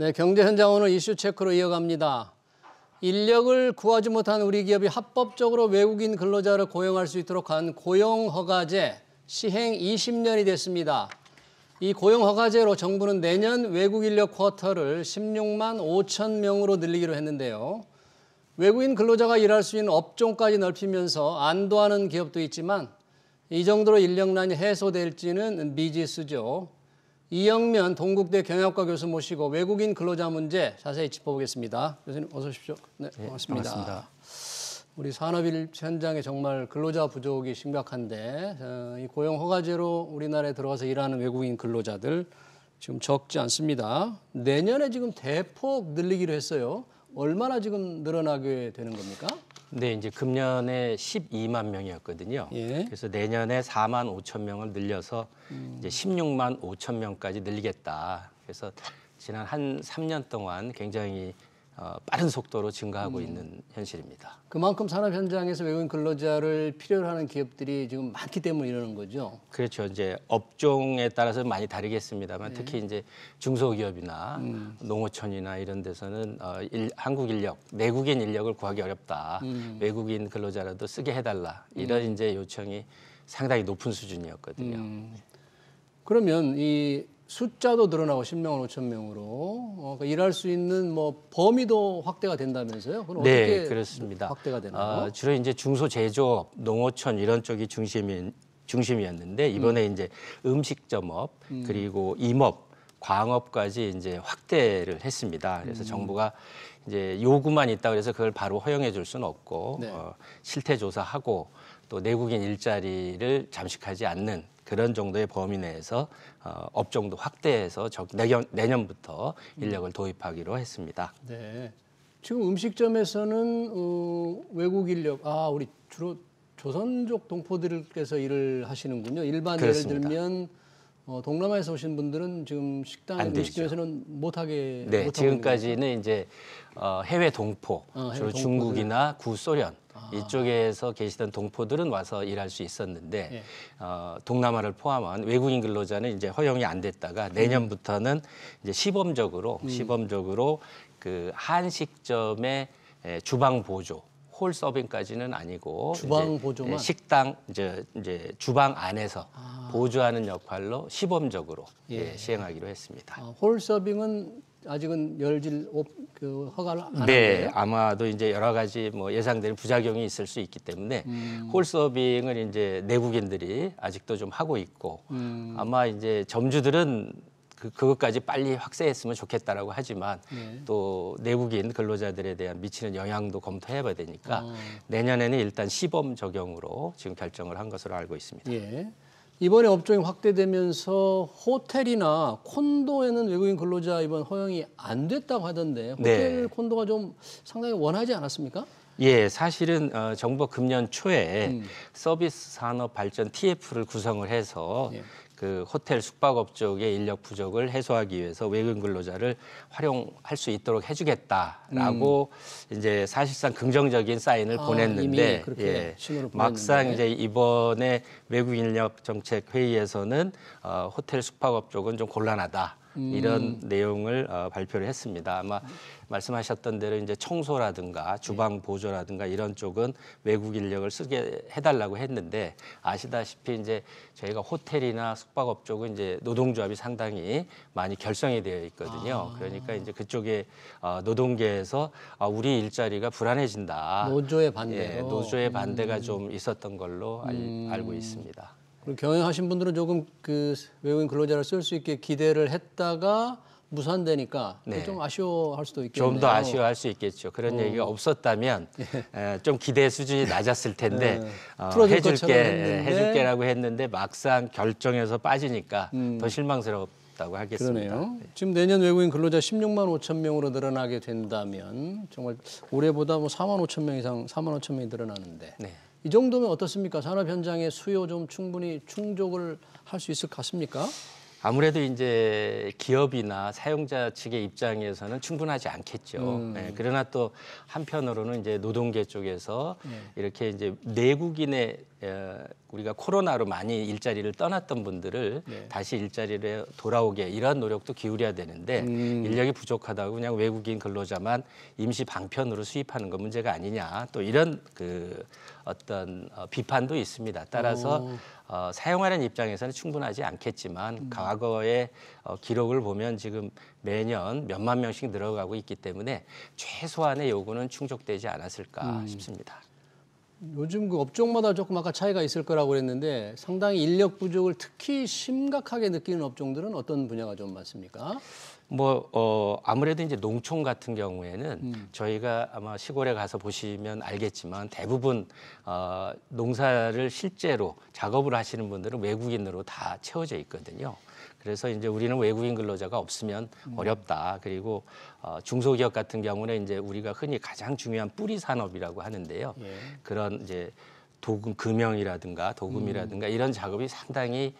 네, 경제 현장 오늘 이슈 체크로 이어갑니다. 인력을 구하지 못한 우리 기업이 합법적으로 외국인 근로자를 고용할 수 있도록 한 고용허가제 시행 20년이 됐습니다. 이 고용허가제로 정부는 내년 외국 인력 쿼터를 16만 5천 명으로 늘리기로 했는데요. 외국인 근로자가 일할 수 있는 업종까지 넓히면서 안도하는 기업도 있지만 이 정도로 인력난이 해소될지는 미지수죠. 이영면 동국대 경영학과 교수 모시고 외국인 근로자 문제 자세히 짚어보겠습니다. 교수님 어서 오십시오. 네, 반갑습니다. 반갑습니다. 우리 산업 현장에 정말 근로자 부족이 심각한데 이 고용허가제로 우리나라에 들어와서 일하는 외국인 근로자들 지금 적지 않습니다. 내년에 지금 대폭 늘리기로 했어요. 얼마나 지금 늘어나게 되는 겁니까? 네, 이제 금년에 12만 명이었거든요. 예. 그래서 내년에 4만 5천 명을 늘려서 이제 16만 5천 명까지 늘리겠다. 그래서 지난 한 3년 동안 굉장히 빠른 속도로 증가하고 있는 현실입니다. 그만큼 산업 현장에서 외국인 근로자를 필요로 하는 기업들이 지금 많기 때문에 이러는 거죠. 그렇죠. 이제 업종에 따라서 많이 다르겠습니다만 특히 이제 중소기업이나 농어촌이나 이런 데서는 한국 인력, 내국인 인력을 구하기 어렵다. 외국인 근로자라도 쓰게 해달라. 이런 이제 요청이 상당히 높은 수준이었거든요. 그러면 이 숫자도 늘어나고 10만 5천 명으로 일할 수 있는 뭐 범위도 확대가 된다면서요? 그럼 네, 어떻게 그렇습니다. 확대가 되나요? 주로 이제 중소제조업, 농어촌 이런 쪽이 중심이었는데 이번에 이제 음식점업 그리고 임업, 광업까지 이제 확대를 했습니다. 그래서 정부가 이제 요구만 있다 그래서 그걸 바로 허용해 줄 수는 없고 네. 실태 조사하고 또 내국인 일자리를 잠식하지 않는 그런 정도의 범위 내에서 업종도 확대해서 내년부터 인력을 도입하기로 했습니다. 네. 지금 음식점에서는 외국 인력, 우리 주로 조선족 동포들께서 일을 하시는군요. 일반 그렇습니다. 예를 들면 동남아에서 오신 분들은 지금 식당, 안 되죠. 음식점에서는 못하게. 네, 지금까지는 이제 해외 동포, 해외 주로 동포들. 중국이나 구소련 이쪽에서 계시던 동포들은 와서 일할 수 있었는데 예. 동남아를 포함한 외국인 근로자는 이제 허용이 안 됐다가 내년부터는 이제 시범적으로 그 한식점의 주방 보조. 홀 서빙까지는 아니고 주방 이제 보조만? 식당 이제 주방 안에서 보조하는 역할로 시범적으로 시행하기로 했습니다. 홀 서빙은 아직은 허가를 안 네, 한대요? 아마도 이제 여러 가지 뭐 예상되는 부작용이 있을 수 있기 때문에 홀 서빙을 이제 내국인들이 아직도 좀 하고 있고 아마 이제 점주들은 그것까지 빨리 확대했으면 좋겠다라고 하지만 또 내국인 근로자들에 대한 미치는 영향도 검토해봐야 되니까 내년에는 일단 시범 적용으로 지금 결정을 한 것으로 알고 있습니다. 예. 이번에 업종이 확대되면서 호텔이나 콘도에는 외국인 근로자 이번 허용이 안 됐다고 하던데 호텔, 콘도가 좀 상당히 원하지 않았습니까? 예, 사실은 정부가 금년 초에 서비스 산업 발전 TF를 구성을 해서 그 호텔 숙박업 쪽의 인력 부족을 해소하기 위해서 외국인 근로자를 활용할 수 있도록 해주겠다라고 이제 사실상 긍정적인 사인을 보냈는데 이미 그렇게 신호를 막상 보냈는데. 이제 이번에 외국인 인력 정책 회의에서는 호텔 숙박업 쪽은 좀 곤란하다. 이런 내용을 발표를 했습니다. 아마 말씀하셨던 대로 이제 청소라든가 주방 보조라든가 이런 쪽은 외국 인력을 쓰게 해달라고 했는데 아시다시피 이제 저희가 호텔이나 숙박업 쪽은 이제 노동조합이 상당히 많이 결성이 되어 있거든요. 그러니까 이제 그쪽에 노동계에서 우리 일자리가 불안해진다. 노조의 반대로. 노조의 반대가 좀 있었던 걸로 알고 있습니다. 그리고 경영하신 분들은 조금 그 외국인 근로자를 쓸 수 있게 기대를 했다가 무산되니까 좀 아쉬워할 수도 있겠네요. 좀 더 아쉬워할 수 있겠죠. 그런 얘기가 없었다면 좀 기대 수준이 낮았을 텐데 해줄게라고 했는데 막상 결정해서 빠지니까 더 실망스럽다고 하겠습니다. 그러네요. 지금 내년 외국인 근로자 16만 5천 명으로 늘어나게 된다면 정말 올해보다 뭐 4만 5천 명 이상, 4만 5천 명이 늘어나는데 이 정도면 어떻습니까? 산업 현장의 수요 좀 충분히 충족을 할 수 있을 것 같습니까? 아무래도 이제 기업이나 사용자 측의 입장에서는 충분하지 않겠죠. 네, 그러나 또 한편으로는 이제 노동계 쪽에서 이렇게 이제 내국인의 우리가 코로나로 많이 일자리를 떠났던 분들을 다시 일자리를 돌아오게 이런 노력도 기울여야 되는데 인력이 부족하다고 그냥 외국인 근로자만 임시 방편으로 수입하는 건 문제가 아니냐 또 이런 그 어떤 비판도 있습니다. 따라서 사용하는 입장에서는 충분하지 않겠지만 과거의 기록을 보면 지금 매년 몇만 명씩 늘어가고 있기 때문에 최소한의 요구는 충족되지 않았을까 싶습니다. 요즘 그 업종마다 조금 아까 차이가 있을 거라고 그랬는데 상당히 인력 부족을 특히 심각하게 느끼는 업종들은 어떤 분야가 좀 많습니까? 아무래도 이제 농촌 같은 경우에는 저희가 아마 시골에 가서 보시면 알겠지만 대부분 농사를 실제로 작업을 하시는 분들은 외국인으로 다 채워져 있거든요. 그래서 이제 우리는 외국인 근로자가 없으면 어렵다. 그리고 중소기업 같은 경우는 이제 우리가 흔히 가장 중요한 뿌리 산업이라고 하는데요. 예. 그런 이제 도금 금형이라든가 도금이라든가 이런 작업이 상당히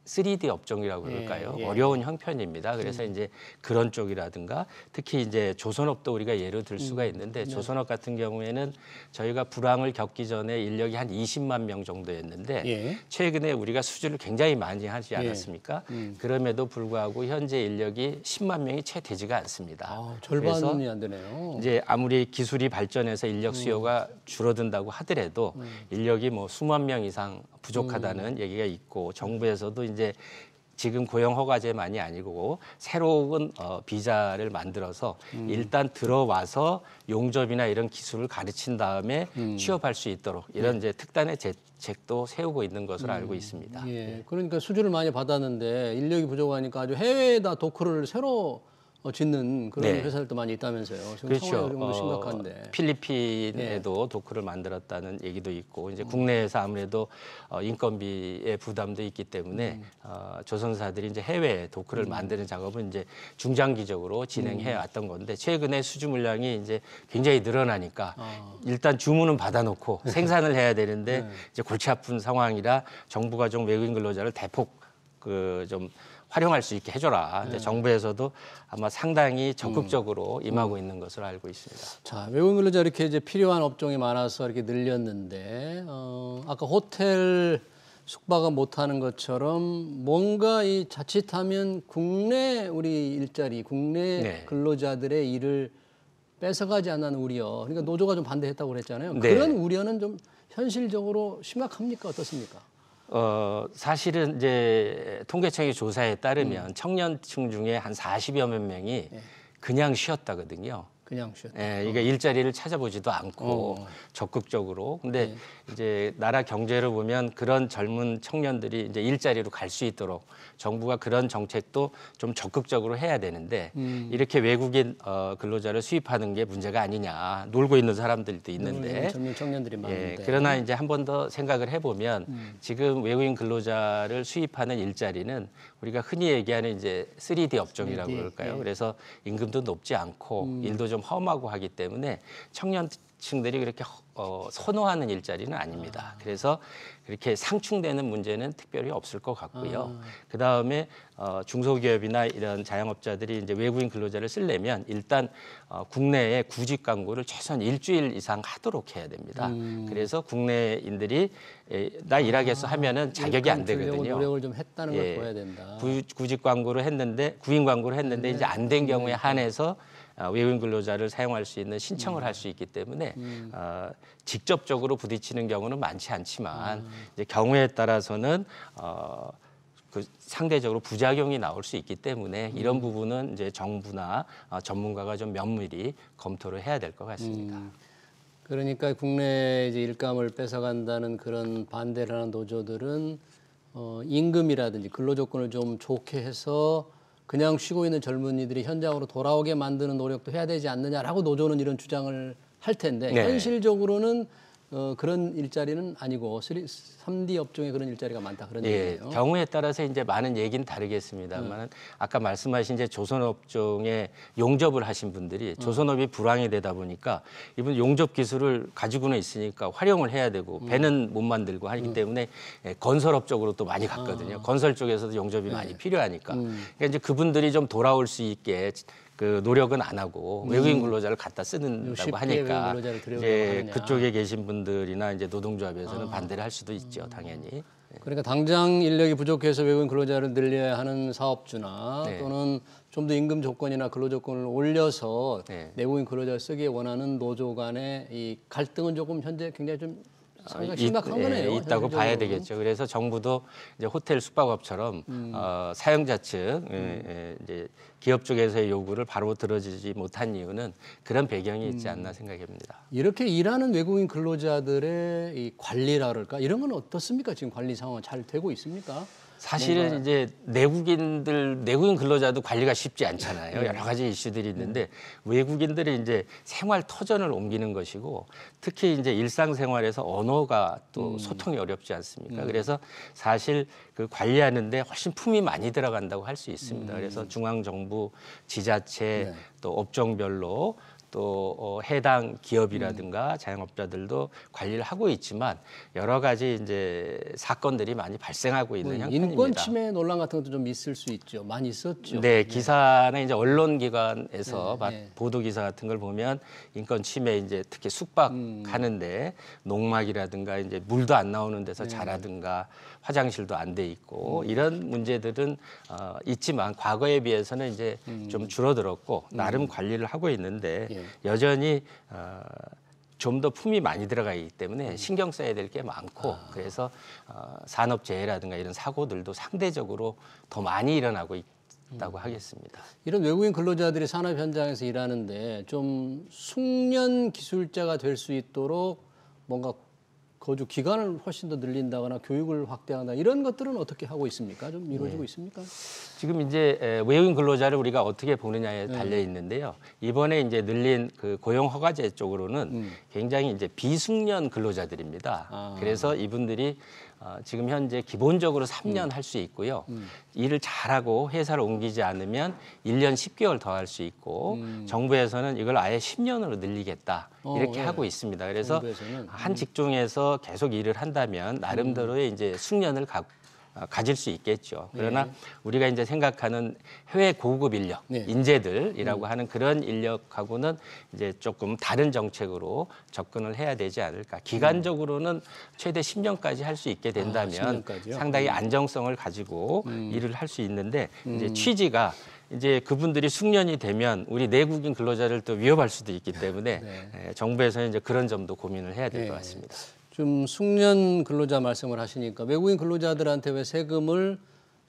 3D 업종이라고 그럴까요? 예. 어려운 형편입니다. 그래서 이제 그런 쪽이라든가 특히 이제 조선업도 우리가 예로 들 수가 있는데 조선업 같은 경우에는 저희가 불황을 겪기 전에 인력이 한 20만 명 정도였는데 최근에 우리가 수주를 굉장히 많이 하지 않았습니까? 그럼에도 불구하고 현재 인력이 10만 명이 채 되지가 않습니다. 절반이 안 되네요. 이제 아무리 기술이 발전해서 인력 수요가 줄어든다고 하더라도 인력이 뭐 수만 명 이상 부족하다는 얘기가 있고 정부에서도 이제 지금 고용 허가제만이 아니고 새로운 비자를 만들어서 일단 들어와서 용접이나 이런 기술을 가르친 다음에 취업할 수 있도록 이런 이제 특단의 대책도 세우고 있는 것으로 알고 있습니다. 예. 그러니까 수주를 많이 받았는데 인력이 부족하니까 아주 해외에다 도크를 새로 짓는 그런 회사들도 많이 있다면서요. 지금 그렇죠. 상황이 정도 심각한데. 필리핀에도 도크를 만들었다는 얘기도 있고 이제 국내에서 아무래도 인건비의 부담도 있기 때문에 조선사들이 이제 해외에 도크를 만드는 작업은 이제 중장기적으로 진행해 왔던 건데 최근에 수주 물량이 이제 굉장히 늘어나니까 일단 주문은 받아놓고 생산을 해야 되는데 이제 골치 아픈 상황이라 정부가 좀 외국인 근로자를 대폭 좀 활용할 수 있게 해줘라. 이제 정부에서도 아마 상당히 적극적으로 임하고 있는 것으로 알고 있습니다. 자, 외국인 근로자 이렇게 이제 필요한 업종이 많아서 이렇게 늘렸는데 아까 호텔 숙박은 못하는 것처럼 뭔가 이 자칫하면 국내 우리 일자리, 국내 근로자들의 일을 뺏어가지 않는 우려. 그러니까 노조가 좀 반대했다고 그랬잖아요. 그런 우려는 좀 현실적으로 심각합니까? 어떻습니까? 사실은 이제 통계청의 조사에 따르면 청년층 중에 한 40여 몇 명이 그냥 쉬었다거든요. 그냥 쉬었다. 예, 이게 일자리를 찾아보지도 않고 적극적으로. 근데 이제 나라 경제를 보면 그런 젊은 청년들이 이제 일자리로 갈 수 있도록 정부가 그런 정책도 좀 적극적으로 해야 되는데 이렇게 외국인 근로자를 수입하는 게 문제가 아니냐. 놀고 있는 사람들도 있는데. 젊은 청년들이 많은데. 그러나 이제 한 번 더 생각을 해보면 지금 외국인 근로자를 수입하는 일자리는 우리가 흔히 얘기하는 이제 3D 업종이라고 그럴까요? 그래서 임금도 높지 않고 일도 좀 험하고 하기 때문에 청년층들이 그렇게 선호하는 일자리는 아닙니다. 그래서 그렇게 상충되는 문제는 특별히 없을 것 같고요. 그다음에 중소기업이나 이런 자영업자들이 이제 외국인 근로자를 쓰려면 일단 국내에 구직 광고를 최소한 일주일 이상 하도록 해야 됩니다. 그래서 국내인들이 나 일하겠어 하면은 자격이 안 되거든요. 노력을 좀 했다는 걸 보여야 된다. 구직 광고를 했는데 구인 광고를 했는데 이제 안 된 경우에 한해서 외국인 근로자를 사용할 수 있는 신청을 할 수 있기 때문에 직접적으로 부딪히는 경우는 많지 않지만 이제 경우에 따라서는 그 상대적으로 부작용이 나올 수 있기 때문에 이런 부분은 이제 정부나 전문가가 좀 면밀히 검토를 해야 될 것 같습니다. 그러니까 국내 이제 일감을 뺏어간다는 그런 반대를 하는 노조들은 임금이라든지 근로 조건을 좀 좋게 해서 그냥 쉬고 있는 젊은이들이 현장으로 돌아오게 만드는 노력도 해야 되지 않느냐라고 노조는 이런 주장을 할 텐데 현실적으로는 그런 일자리는 아니고 3D 업종에 그런 일자리가 많다 그런 예, 얘기예요. 경우에 따라서 이제 많은 얘기는 다르겠습니다만 아까 말씀하신 이제 조선업종에 용접을 하신 분들이 조선업이 불황이 되다 보니까 이분 용접 기술을 가지고는 있으니까 활용을 해야 되고 배는 못 만들고 하기 때문에 건설업 쪽으로 또 많이 갔거든요. 건설 쪽에서도 용접이 많이 필요하니까. 그러니까 이제 그분들이 좀 돌아올 수 있게 그 노력은 안 하고 외국인 근로자를 갖다 쓰는다고 쉽게 하니까 외국인 근로자를 들여오려고 이제 하느냐. 그쪽에 계신 분들이나 이제 노동조합에서는 반대를 할 수도 있죠, 당연히. 그러니까 당장 인력이 부족해서 외국인 근로자를 늘려야 하는 사업주나 네. 또는 좀 더 임금 조건이나 근로 조건을 올려서 네. 내국인 근로자를 쓰기 원하는 노조 간의 이 갈등은 조금 현재 굉장히 좀 상당히 심각한 거네요. 있다고 봐야 현실적으로는. 되겠죠. 그래서 정부도 이제 호텔 숙박업처럼 사용자 측 이제 기업 쪽에서의 요구를 바로 들어주지 못한 이유는 그런 배경이 있지 않나 생각합니다. 이렇게 일하는 외국인 근로자들의 이 관리라 그럴까 이런 건 어떻습니까? 지금 관리 상황은 잘 되고 있습니까? 사실은 이제 내국인 근로자도 관리가 쉽지 않잖아요. 여러 가지 이슈들이 있는데 외국인들이 이제 생활 터전을 옮기는 것이고 특히 이제 일상생활에서 언어가 또 소통이 어렵지 않습니까? 그래서 사실 그 관리하는데 훨씬 품이 많이 들어간다고 할 수 있습니다. 그래서 중앙정부, 지자체 또 업종별로 또 해당 기업이라든가 자영업자들도 관리를 하고 있지만 여러 가지 이제 사건들이 많이 발생하고 있는 형편입니다. 인권 침해 논란 같은 것도 좀 있을 수 있죠. 많이 있었죠. 네, 기사나 이제 언론기관에서 보도 기사 같은 걸 보면 인권 침해 이제 특히 숙박하는데 농막이라든가 이제 물도 안 나오는 데서 자라든가 화장실도 안 돼 있고 이런 문제들은 있지만 과거에 비해서는 이제 좀 줄어들었고 나름 관리를 하고 있는데 여전히 좀 더 품이 많이 들어가 있기 때문에 신경 써야 될 게 많고 그래서 산업재해라든가 이런 사고들도 상대적으로 더 많이 일어나고 있다고 하겠습니다. 이런 외국인 근로자들이 산업 현장에서 일하는데 좀 숙련 기술자가 될 수 있도록 뭔가 거주 기간을 훨씬 더 늘린다거나 교육을 확대한다 이런 것들은 어떻게 하고 있습니까? 좀 이루어지고 있습니까? 지금 이제 외국인 근로자를 우리가 어떻게 보느냐에 달려 있는데요. 이번에 이제 늘린 그 고용 허가제 쪽으로는 굉장히 이제 비숙련 근로자들입니다. 그래서 이분들이 지금 현재 기본적으로 3년 할 수 있고요. 일을 잘하고 회사를 옮기지 않으면 1년 10개월 더 할 수 있고 정부에서는 이걸 아예 10년으로 늘리겠다 이렇게 하고 있습니다. 그래서 정부에서는? 한 직종에서 계속 일을 한다면 나름대로의 이제 숙련을 가질 수 있겠죠. 그러나 우리가 이제 생각하는 해외 고급 인력, 인재들이라고 하는 그런 인력하고는 이제 조금 다른 정책으로 접근을 해야 되지 않을까. 기간적으로는 최대 10년까지 할 수 있게 된다면 10년까지요? 상당히 안정성을 가지고 일을 할 수 있는데 이제 취지가 이제 그분들이 숙련이 되면 우리 내국인 근로자를 또 위협할 수도 있기 때문에 정부에서는 이제 그런 점도 고민을 해야 될 것 같습니다. 좀 숙련 근로자 말씀을 하시니까 외국인 근로자들한테 왜 세금을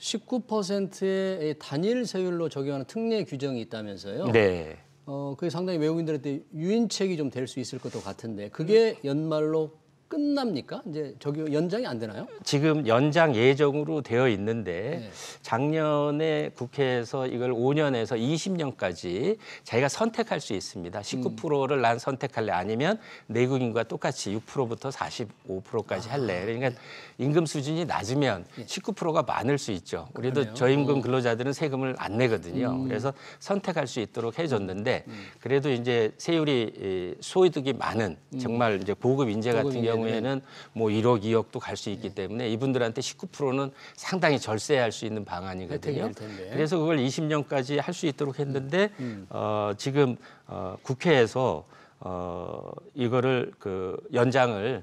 19%의 단일 세율로 적용하는 특례 규정이 있다면서요? 네. 그게 상당히 외국인들한테 유인책이 좀 될 수 있을 것도 같은데 그게 연말로 끝납니까? 이제 적용 연장이 안 되나요? 지금 연장 예정으로 되어 있는데 작년에 국회에서 이걸 5년에서 20년까지 자기가 선택할 수 있습니다. 19%를 난 선택할래 아니면 내국인과 똑같이 6%부터 45%까지 할래. 그러니까 임금 수준이 낮으면 19%가 많을 수 있죠. 우리도 저임금 근로자들은 세금을 안 내거든요. 그래서 선택할 수 있도록 해줬는데 그래도 이제 세율이 소득이 많은 정말 이제 고급 인재 같은 경우에는 뭐 1억, 2억도 갈 수 있기 때문에 이분들한테 19%는 상당히 절세할 수 있는 방안이거든요. 혜택이 될 텐데. 그래서 그걸 20년까지 할 수 있도록 했는데 지금 국회에서 이거를 그 연장을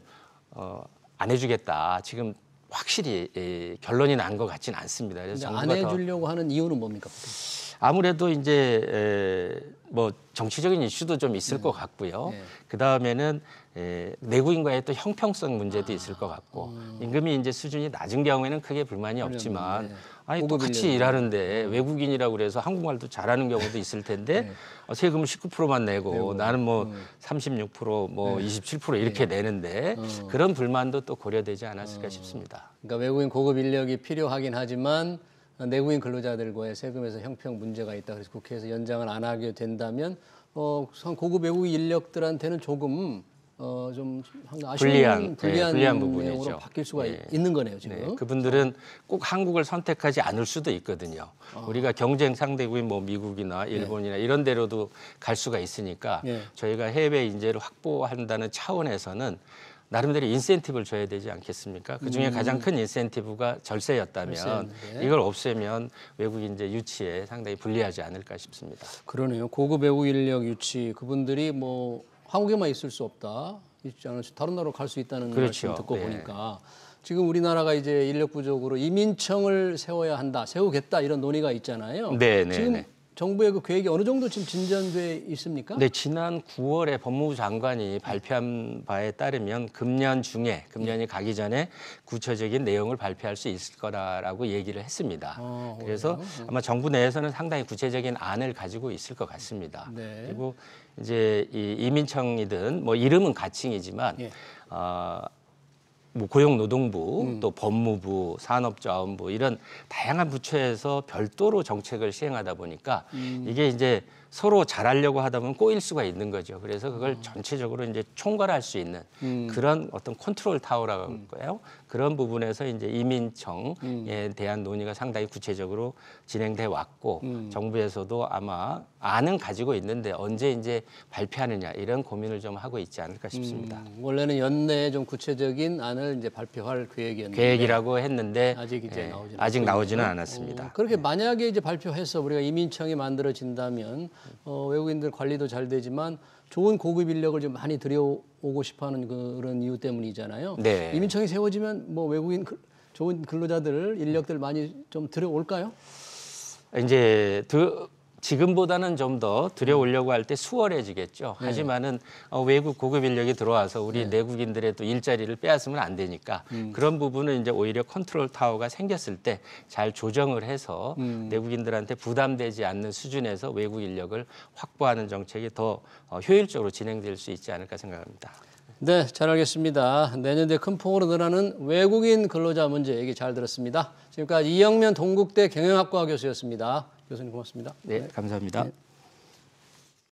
안 해주겠다. 지금 확실히 결론이 난 것 같지는 않습니다. 그래서 안 해주려고 하는 이유는 뭡니까? 아무래도 이제 뭐 정치적인 이슈도 좀 있을 것 같고요. 그 다음에는 내국인과의 또 형평성 문제도 있을 것 같고 임금이 이제 수준이 낮은 경우에는 크게 불만이 없지만 아니 똑같이 일하는데 외국인이라고 그래서 한국말도 잘하는 경우도 있을 텐데 세금을 19%만 내고 나는 뭐 36%뭐 27% 이렇게 내는데 그런 불만도 또 고려되지 않았을까 싶습니다. 그러니까 외국인 고급 인력이 필요하긴 하지만 내국인 근로자들과의 세금에서 형평 문제가 있다. 그래서 국회에서 연장을 안 하게 된다면 고급 외국인 인력들한테는 조금 좀 아쉬운 불리한 내용으로 부분이죠. 바뀔 수가 있는 거네요, 지금. 네, 그분들은 꼭 한국을 선택하지 않을 수도 있거든요. 우리가 경쟁 상대국인 뭐 미국이나 일본이나 이런 데로도 갈 수가 있으니까 저희가 해외 인재를 확보한다는 차원에서는 나름대로 인센티브를 줘야 되지 않겠습니까? 그중에 가장 큰 인센티브가 절세였다면 이걸 없애면 외국 인재 유치에 상당히 불리하지 않을까 싶습니다. 그러네요. 고급 외국 인력 유치, 그분들이 뭐 한국에만 있을 수 없다, 있지 않을 수, 다른 나라로 갈 수 있다는 그렇죠. 말씀 듣고 보니까 지금 우리나라가 이제 인력 부족으로 이민청을 세워야 한다, 세우겠다 이런 논의가 있잖아요. 지금 정부의 그 계획이 어느 정도 지금 진전돼 있습니까? 네, 지난 9월에 법무부 장관이 발표한 바에 따르면 금년이 가기 전에 구체적인 내용을 발표할 수 있을 거라고 얘기를 했습니다. 그래서 아마 정부 내에서는 상당히 구체적인 안을 가지고 있을 것 같습니다. 그리고 이제 이 이민청이든 뭐 이름은 가칭이지만 뭐 고용노동부, 또 법무부, 산업자원부 이런 다양한 부처에서 별도로 정책을 시행하다 보니까 이게 이제 서로 잘하려고 하다 보면 꼬일 수가 있는 거죠. 그래서 그걸 전체적으로 이제 총괄할 수 있는 그런 어떤 컨트롤 타워라고 할까요? 그런 부분에서 이제 이민청에 대한 논의가 상당히 구체적으로 진행돼 왔고 정부에서도 아마 안은 가지고 있는데 언제 이제 발표하느냐 이런 고민을 좀 하고 있지 않을까 싶습니다. 원래는 연내에 좀 구체적인 안을 이제 발표할 계획이라고 했는데 아직 나오지는 않았습니다. 그렇게 만약에 이제 발표해서 우리가 이민청이 만들어진다면 외국인들 관리도 잘 되지만 좋은 고급 인력을 좀 많이 들여오고 싶어하는 그런 이유 때문이잖아요. 이민청이 세워지면 뭐 외국인 좋은 근로자들, 인력들 많이 좀 들여올까요? 이제 지금보다는 좀 더 들여오려고 할 때 수월해지겠죠. 하지만은 외국 고급 인력이 들어와서 우리 내국인들의 또 일자리를 빼앗으면 안 되니까 그런 부분은 이제 오히려 컨트롤 타워가 생겼을 때 잘 조정을 해서 내국인들한테 부담되지 않는 수준에서 외국 인력을 확보하는 정책이 더 효율적으로 진행될 수 있지 않을까 생각합니다. 네, 잘 알겠습니다. 내년도에 큰 폭으로 늘어나는 외국인 근로자 문제 얘기 잘 들었습니다. 지금까지 이영면 동국대 경영학과 교수였습니다. 교수님 고맙습니다. 네, 감사합니다.